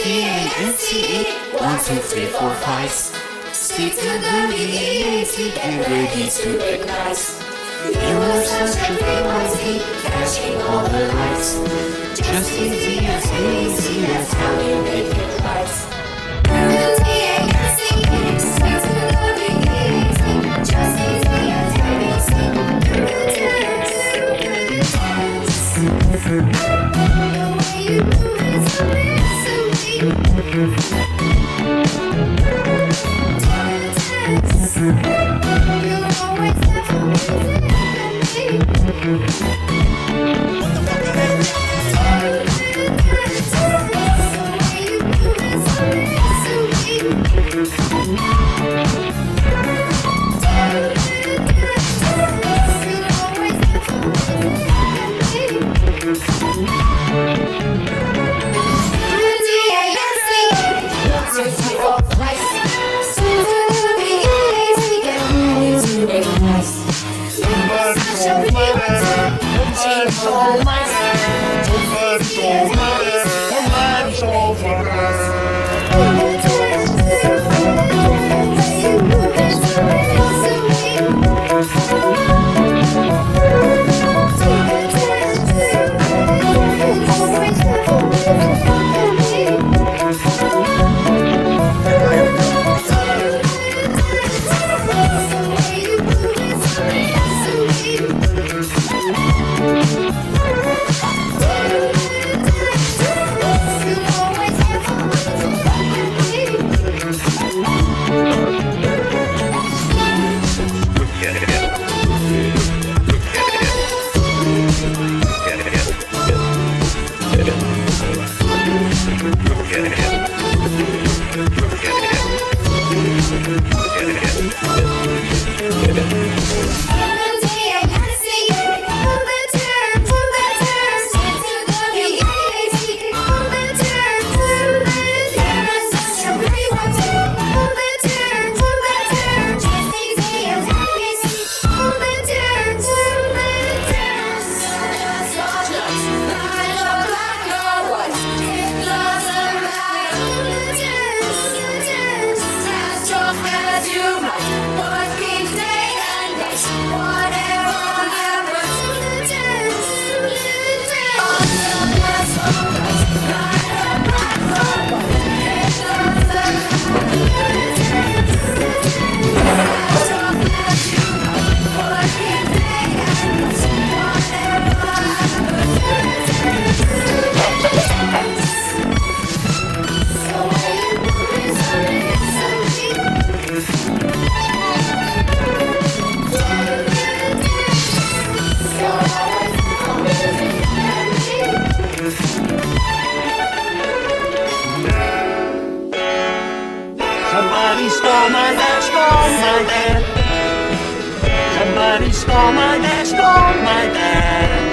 D.A.N.C.E 1, 2, 3, 4, 5. Stay to the D.A.N.C.E and ready to ignite. You are such a big catching all the lights. Just easy as easy, that's how you make it right. D.A.N.C.E, stay to the D.A.N.C.E. Just easy as ABC. The way you move is so sweet. You're always there for me. Somebody stole my dad, stole my dad. Somebody stole my dad, stole my dad.